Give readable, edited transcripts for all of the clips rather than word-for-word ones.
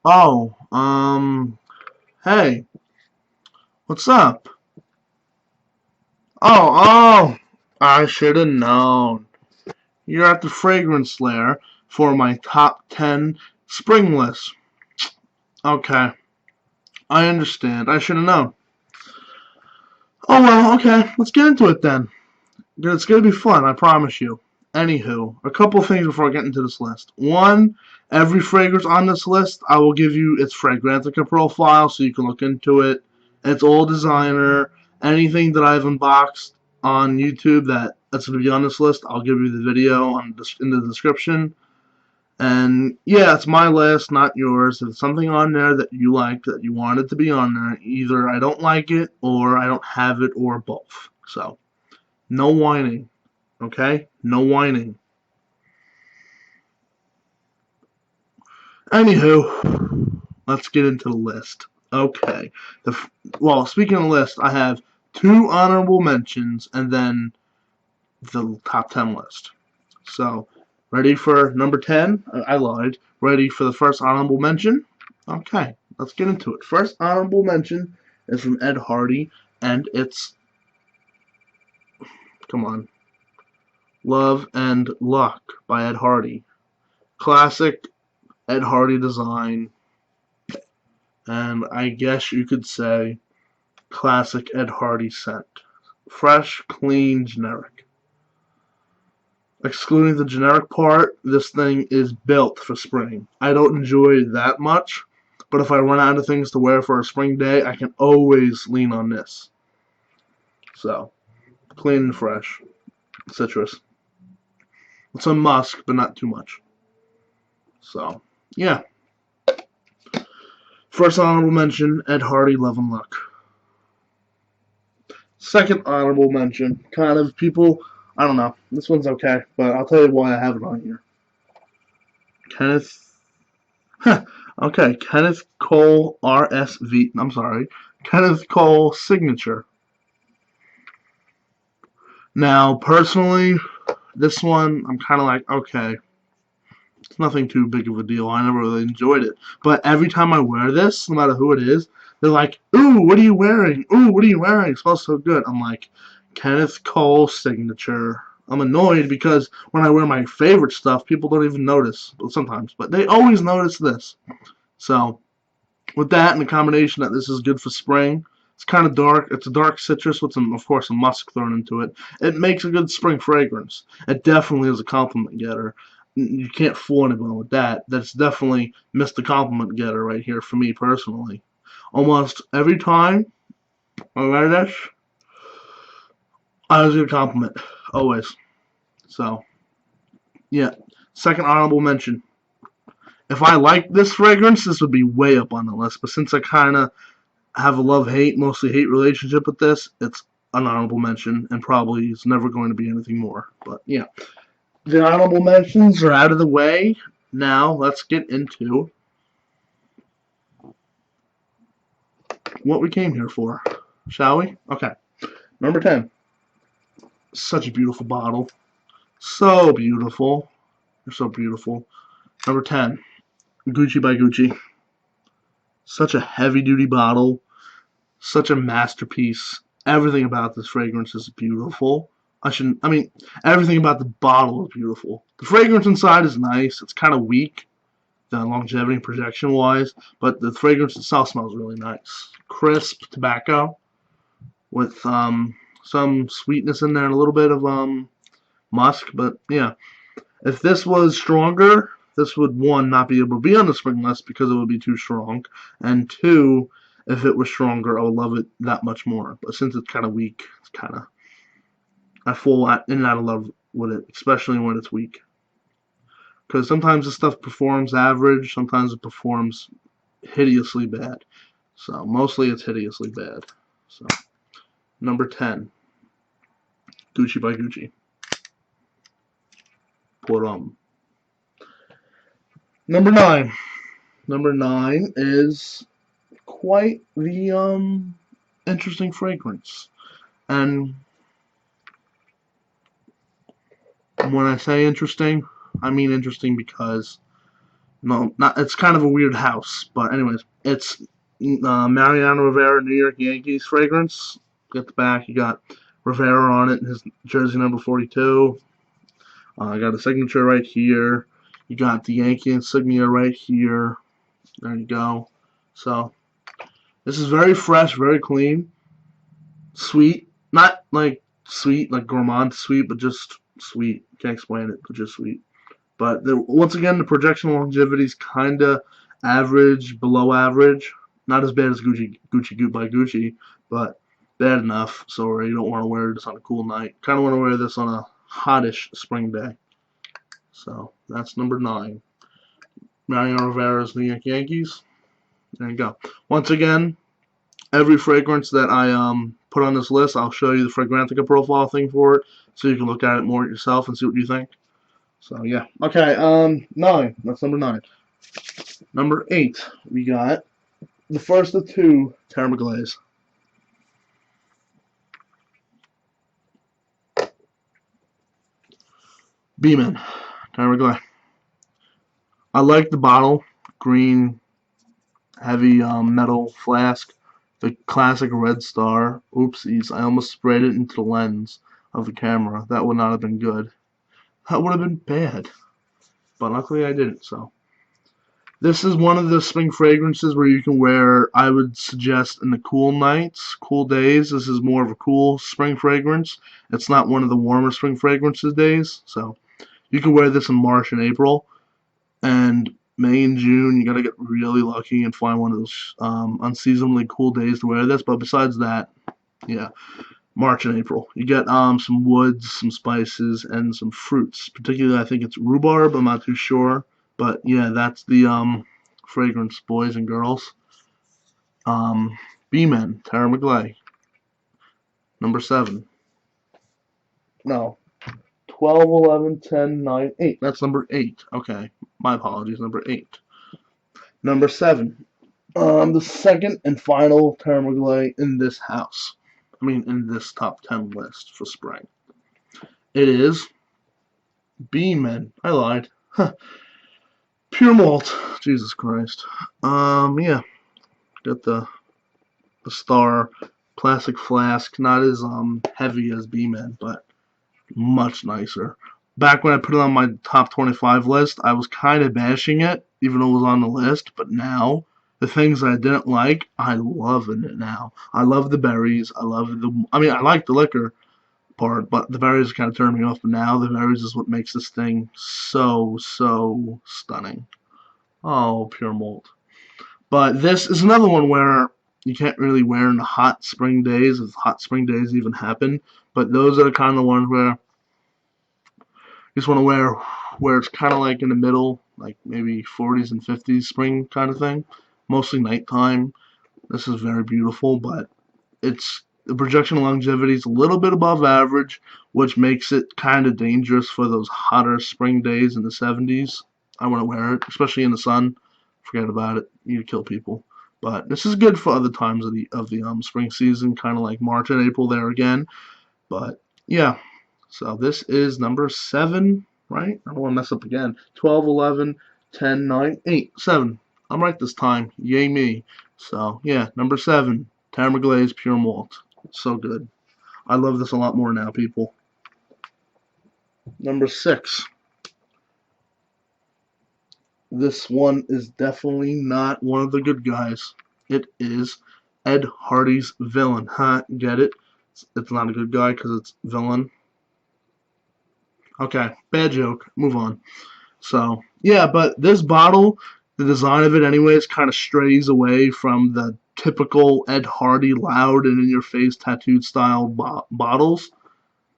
Oh, hey, what's up? Oh, I should have known. You're at the fragrance lair for my top 10 spring list. Okay, I understand. I should have known. Oh well, okay, let's get into it then. It's gonna be fun, I promise you. Anywho, a couple things before I get into this list. One, every fragrance on this list, I will give you its Fragrantica profile so you can look into it. It's all designer. Anything that I've unboxed on YouTube that's going to be on this list, I'll give you the video in the description. And yeah, it's my list, not yours. If it's something on there that you like, that you want it to be on there, either I don't like it, or I don't have it, or both. So, no whining. Okay? No whining. Anywho, let's get into the list. Okay. Well, speaking of the list, I have 2 honorable mentions and then the top 10 list. So, ready for number 10? I lied. Ready for the first honorable mention? Okay, let's get into it. First honorable mention is from Ed Hardy, and it's, come on, Love and Luck by Ed Hardy. Classic Ed Hardy design, and I guess you could say classic Ed Hardy scent. Fresh, clean, generic. Excluding the generic part, this thing is built for spring. I don't enjoy it that much, but if I run out of things to wear for a spring day, I can always lean on this. So, clean and fresh. Citrus. It's a musk, but not too much. So, yeah. First honorable mention, Ed Hardy, Love and Luck. Second honorable mention, kind of people, I don't know. This one's okay, but I'll tell you why I have it on here. Kenneth. Okay, Kenneth Cole RSV. I'm sorry, Kenneth Cole Signature. Now, personally, this one I'm kind of like, okay, it's nothing too big of a deal. I never really enjoyed it, but every time I wear this, no matter who it is, they're like, "Ooh, what are you wearing? Ooh, what are you wearing? It smells so good." I'm like, Kenneth Cole Signature. I'm annoyed because when I wear my favorite stuff, people don't even notice. Well, sometimes, but they always notice this. So, with that and the combination that this is good for spring, it's kind of dark. It's a dark citrus with some, of course, some musk thrown into it. It makes a good spring fragrance. It definitely is a compliment getter. You can't fool anyone with that. That's definitely Mr. Compliment Getter right here for me personally. Almost every time I wear this, I always get a compliment. Always. So, yeah. Second honorable mention. If I liked this fragrance, this would be way up on the list. But since I kind of have a love-hate, mostly hate relationship with this, it's an honorable mention, and probably it's never going to be anything more. But yeah, the honorable mentions are out of the way. Now let's get into what we came here for, shall we? Okay, number 10. Such a beautiful bottle. So beautiful. You're so beautiful. Number 10, Gucci by Gucci. Such a heavy-duty bottle. Such a masterpiece. Everything about this fragrance is beautiful. I mean, everything about the bottle is beautiful. The fragrance inside is nice. It's kind of weak, the longevity and projection wise, but the fragrance itself smells really nice. Crisp tobacco with some sweetness in there and a little bit of musk. But yeah, if this was stronger, this would, one, not be able to be on the spring list because it would be too strong, and two, if it was stronger, I would love it that much more. But since it's kind of weak, it's kind of, I fall in and out of love with it, especially when it's weak. Because sometimes the stuff performs average, sometimes it performs hideously bad. So mostly it's hideously bad. So number 10, Gucci by Gucci. Put Number 9. Number 9 is quite the interesting fragrance. And When I say interesting, I mean interesting because no, not it's kind of a weird house, but anyways, it's Mariano Rivera New York Yankees fragrance. At the back, you got Rivera on it, his jersey number 42. I got a signature right here. You got the Yankee insignia right here. There you go. So this is very fresh, very clean, sweet. Not like sweet, like gourmand sweet, but just sweet. Can't explain it, but just sweet. But once again, the projection longevity is kind of average, below average. Not as bad as Gucci Goop by Gucci, but bad enough. So you don't want to wear this on a cool night. Kind of want to wear this on a hottish spring day. So that's number 9. Mariano Rivera's New York Yankees. There you go. Once again, every fragrance that I put on this list, I'll show you the Fragrantica profile thing for it, so you can look at it more yourself and see what you think. So yeah. Okay. 9. That's number 9. Number 8, we got the first of 2 Terra Glaze. Beeman Terra Glaze. I like the bottle, green, heavy metal flask, the classic red star. Oopsies! I almost sprayed it into the lens of the camera. That would not have been good. That would have been bad. But luckily I didn't. So. This is one of the spring fragrances where you can wear, I would suggest, in the cool nights, cool days. This is more of a cool spring fragrance. It's not one of the warmer spring fragrances days. So you can wear this in March and April. And May and June, you got to get really lucky and find one of those unseasonably cool days to wear this. But besides that, yeah, March and April. You get some woods, some spices, and some fruits. Particularly, I think it's rhubarb. I'm not too sure. But yeah, that's the fragrance, boys and girls. Beeman, Terra McGlay. Number 7. No. 12, 11, 10, 9, 8. That's number 8. Okay. My apologies. Number 8. Number 7. The second and final Terra McGlay in this house. I mean, in this top 10 list for spring. It is Beeman. I lied. Pure Malt. Jesus Christ. Yeah. Got the star plastic flask, not as heavy as Beeman, but much nicer. Back when I put it on my top 25 list, I was kind of bashing it, even though it was on the list, but now the things I didn't like, I love in it now. I love the berries. I like the liquor part, but the berries kind of turn me off. But now the berries is what makes this thing so stunning. Oh, pure Malt. But this is another one where you can't really wear in the hot spring days, if hot spring days even happen. But those are the kind of ones where you just want to wear where it's kind of like in the middle, like maybe 40s and 50s spring kind of thing. Mostly nighttime. This is very beautiful, but the projection longevity is a little bit above average, which makes it kind of dangerous for those hotter spring days in the 70s. I want to wear it, especially in the sun. Forget about it. You kill people. But this is good for other times of the spring season, kind of like March and April there again. But yeah, so this is number 7, right? I don't want to mess up again. 12, 11, 10, 9, 8, 7. I'm right this time. Yay me. So yeah, number 7, Terra McGlay's Pure Malt. So good. I love this a lot more now, people. Number 6. This one is definitely not one of the good guys. It is Ed Hardy's Villain. Huh? Get it? It's not a good guy because it's villain. Okay, bad joke. Move on. So, yeah, but this bottle, the design of it anyways, kind of strays away from the typical Ed Hardy loud and in-your-face tattooed style bottles.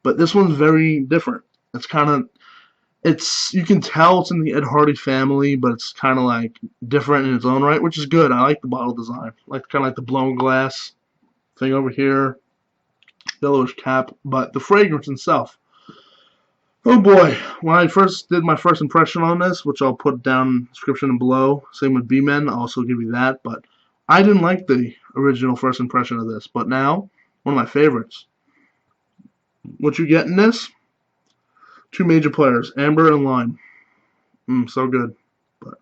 But this one's very different. You can tell it's in the Ed Hardy family, but it's kind of like different in its own right, which is good. I like the bottle design. Kind of like the blown glass thing over here, yellowish cap, but the fragrance itself. Oh boy, when I first did my first impression on this, which I'll put down in the description below, same with B-Men, I'll also give you that, but I didn't like the original first impression of this, but now, one of my favorites. What you get in this? Two major players, amber and lime. So good. But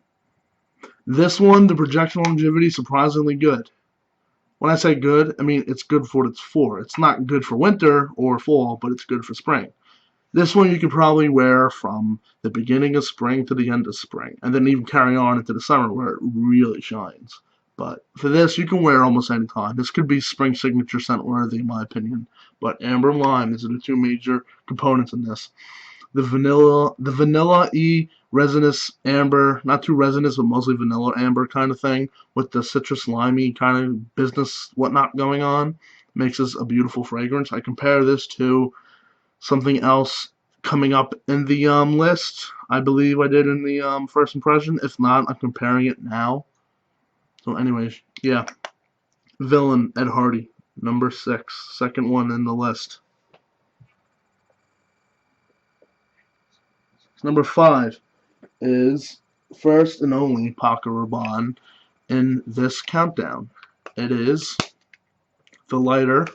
this one, the projection longevity, surprisingly good. When I say good, I mean it's good for what it's for. It's not good for winter or fall, but it's good for spring. This one you could probably wear from the beginning of spring to the end of spring, and then even carry on into the summer where it really shines. But for this, you can wear almost any time. This could be spring signature scent worthy, in my opinion. But amber and lime is the two major components in this. The vanilla resinous amber, not too resinous, but mostly vanilla amber kind of thing, with the citrus limey kind of business whatnot going on, makes this a beautiful fragrance. I compare this to something else coming up in the list. I believe I did in the first impression. If not, I'm comparing it now. So, anyways, yeah, Villain Ed Hardy, number 6, second one in the list. Number 5 is first and only Paco Rabanne in this countdown. It is the lighter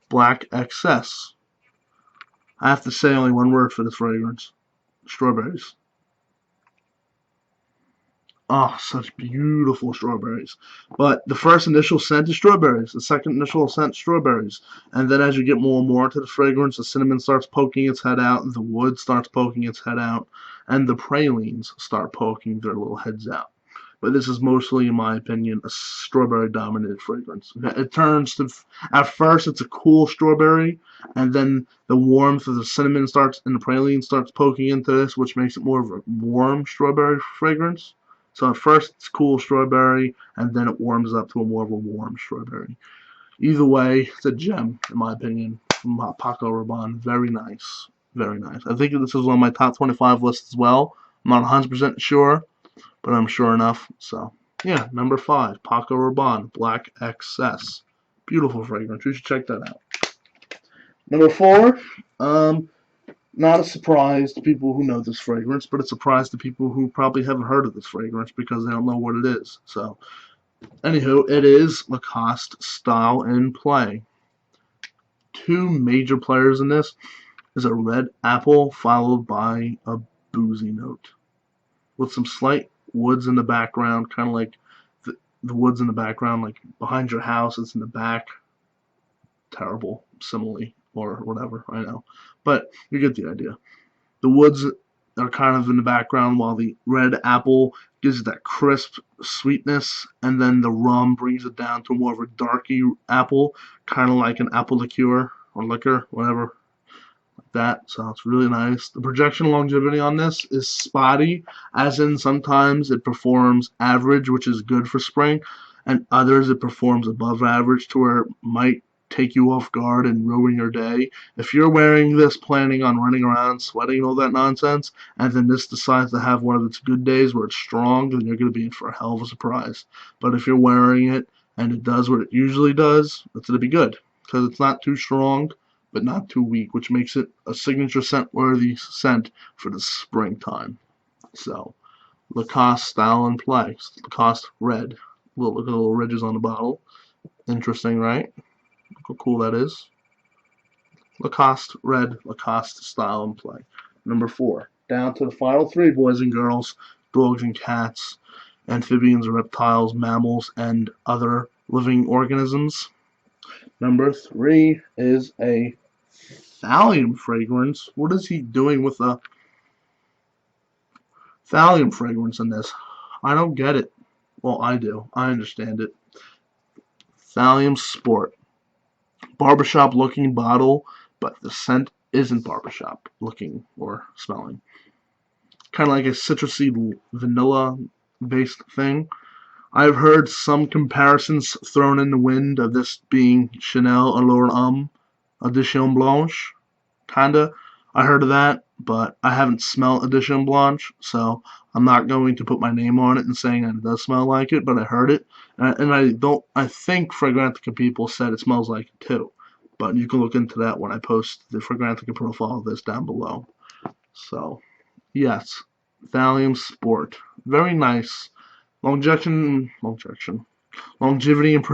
Black XS. I have to say only one word for this fragrance: strawberries. Oh, such beautiful strawberries. But the first initial scent is strawberries. The second initial scent, strawberries. And then as you get more and more into the fragrance, the cinnamon starts poking its head out, and the wood starts poking its head out, and the pralines start poking their little heads out. But this is mostly, in my opinion, a strawberry-dominated fragrance. It turns to, at first, it's a cool strawberry, and then the warmth of the cinnamon starts, and the praline starts poking into this, which makes it more of a warm strawberry fragrance. So at first it's cool strawberry, and then it warms up to a more of a warm strawberry. Either way, it's a gem, in my opinion, from Paco Rabanne. Very nice. Very nice. I think this is on my top 25 list as well. I'm not 100% sure, but I'm sure enough. So, yeah, number 5, Paco Rabanne, Black XS. Beautiful fragrance. You should check that out. Number 4, not a surprise to people who know this fragrance, but a surprise to people who probably haven't heard of this fragrance because they don't know what it is. So, anywho, it is Lacoste Style and Play. Two major players in this is a red apple followed by a boozy note with some slight woods in the background, kind of like the woods in the background, like behind your house, it's in the back. Terrible simile or whatever, I know. But you get the idea. The woods are kind of in the background while the red apple gives it that crisp sweetness, and then the rum brings it down to more of a darky apple, kind of like an apple liqueur or liquor, whatever, like that. So it's really nice. The projection longevity on this is spotty, as in sometimes it performs average, which is good for spring, and others it performs above average to where it might take you off guard and ruin your day. If you're wearing this planning on running around sweating and all that nonsense, and then this decides to have one of its good days where it's strong, then you're going to be in for a hell of a surprise. But if you're wearing it and it does what it usually does, it's going to be good because it's not too strong but not too weak, which makes it a signature scent worthy scent for the springtime. So, Lacoste Style and Play. Lacoste Red. Look at the little ridges on the bottle. Interesting, right? Look how cool that is. Lacoste Red, Lacoste Style and Play. Number 4. Down to the final 3, boys and girls. Dogs and cats, amphibians, reptiles, mammals, and other living organisms. Number 3 is a thallium fragrance. What is he doing with a thallium fragrance in this? I don't get it. Well, I do. I understand it. Thallium Sport. Barbershop looking bottle, but the scent isn't barbershop looking or smelling. Kind of like a citrusy vanilla based thing. I've heard some comparisons thrown in the wind of this being Chanel Allure Edition Blanche. Kinda. I heard of that, but I haven't smelled Edition Blanche, so I'm not going to put my name on it and saying that it does smell like it, but I heard it, and I think Fragrantica people said it smells like it too, but you can look into that when I post the Fragrantica profile of this down below. So, yes, Valium Sport, very nice, longevity and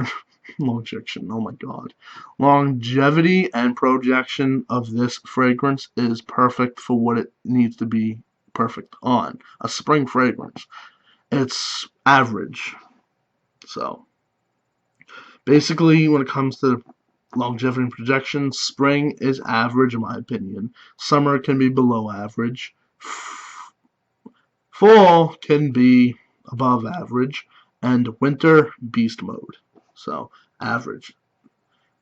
Longection, oh my god. Longevity and projection of this fragrance is perfect for what it needs to be perfect on. A spring fragrance. It's average. So, basically, when it comes to longevity and projection, spring is average in my opinion. Summer can be below average. Fall can be above average. And winter, beast mode. So, average.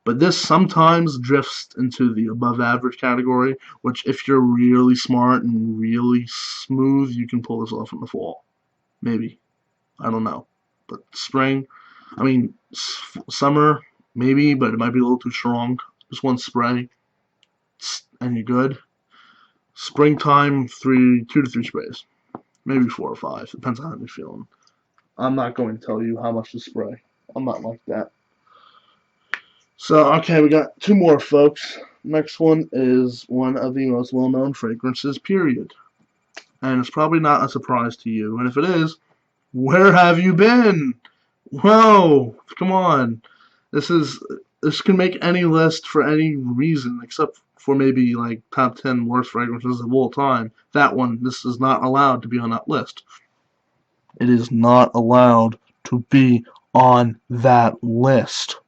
But this sometimes drifts into the above average category, which if you're really smart and really smooth, you can pull this off in the fall. Maybe. I don't know. But spring, I mean, summer, maybe, but it might be a little too strong. Just one spray, and you're good. Springtime, 2 to 3 sprays. Maybe 4 or 5. Depends on how you're feeling. I'm not going to tell you how much to spray. I'm not like that. So, okay, we got 2 more, folks. Next one is one of the most well-known fragrances, period. And it's probably not a surprise to you. And if it is, where have you been? Whoa, come on. This can make any list for any reason except for maybe like top 10 worst fragrances of all time. This is not allowed to be on that list. It is not allowed to be on that list.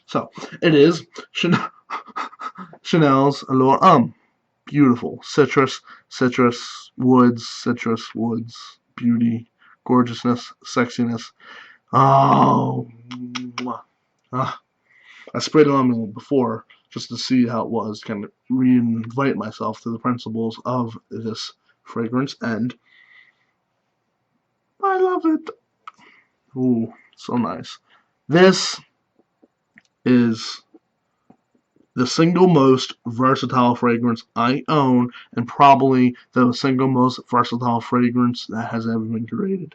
So, it is Chanel's Allure. Beautiful. Citrus, woods, beauty, gorgeousness, sexiness. Oh, I sprayed it on me before just to see how it was, kind of re-invite myself to the principles of this fragrance, and I love it. Ooh, so nice. This is the single most versatile fragrance I own, and probably the single most versatile fragrance that has ever been created.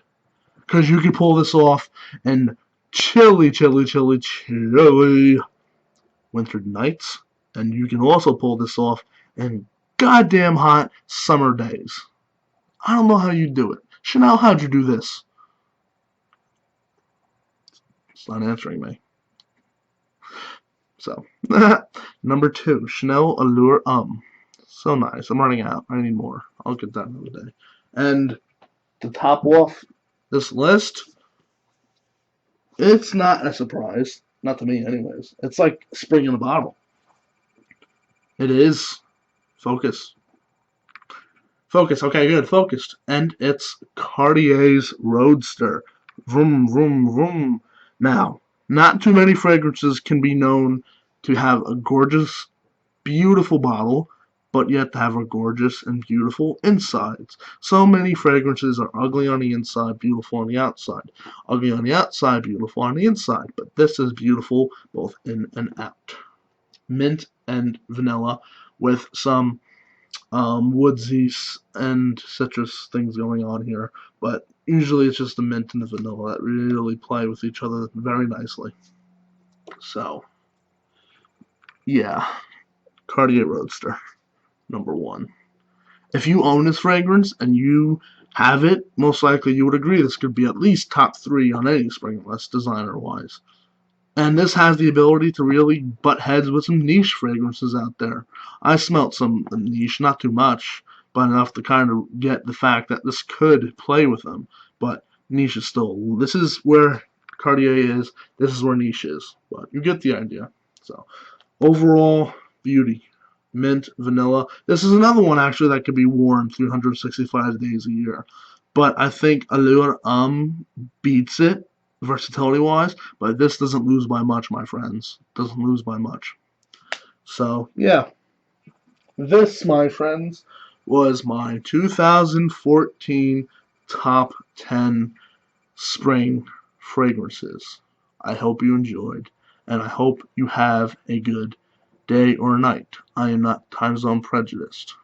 Because you can pull this off in chilly winter nights, and you can also pull this off in goddamn hot summer days. I don't know how you do it. Chanel, how'd you do this? It's not answering me. So, number 2, Chanel Allure. So nice. I'm running out. I need more. I'll get that another day. And to top off this list, it's not a surprise. Not to me, anyways. It's like spring in a bottle. It is. Focus. Focus. Okay, good. Focused. And it's Cartier's Roadster. Vroom, vroom, vroom. Now, not too many fragrances can be known to have a gorgeous, beautiful bottle, but yet to have a gorgeous and beautiful insides. So many fragrances are ugly on the inside, beautiful on the outside. Ugly on the outside, beautiful on the inside. But this is beautiful both in and out. Mint and vanilla with some woodsy and citrus things going on here, but usually it's just the mint and the vanilla that really play with each other very nicely. So, yeah, Cartier Roadster, number 1. If you own this fragrance and you have it, most likely you would agree this could be at least top 3 on any spring list, designer-wise. And this has the ability to really butt heads with some niche fragrances out there. I smelt some niche, not too much, but enough to kind of get the fact that this could play with them. But niche is still, this is where Cartier is, this is where niche is. But you get the idea. So, overall, beauty. Mint, vanilla. This is another one, actually, that could be worn 365 days a year. But I think Allure beats it versatility wise, but this doesn't lose by much, my friends. Doesn't lose by much. So, yeah. This, my friends, was my 2014 top 10 spring fragrances. I hope you enjoyed, and I hope you have a good day or night. I am not time zone prejudiced.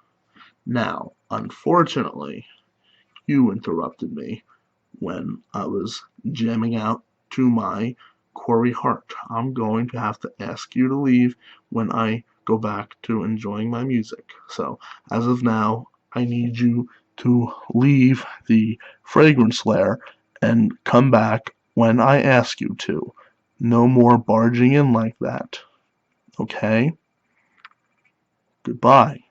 Now, unfortunately, you interrupted me when I was jamming out to my Corey Hart. I'm going to have to ask you to leave when I go back to enjoying my music. So, as of now, I need you to leave the fragrance lair and come back when I ask you to. No more barging in like that. Okay? Goodbye.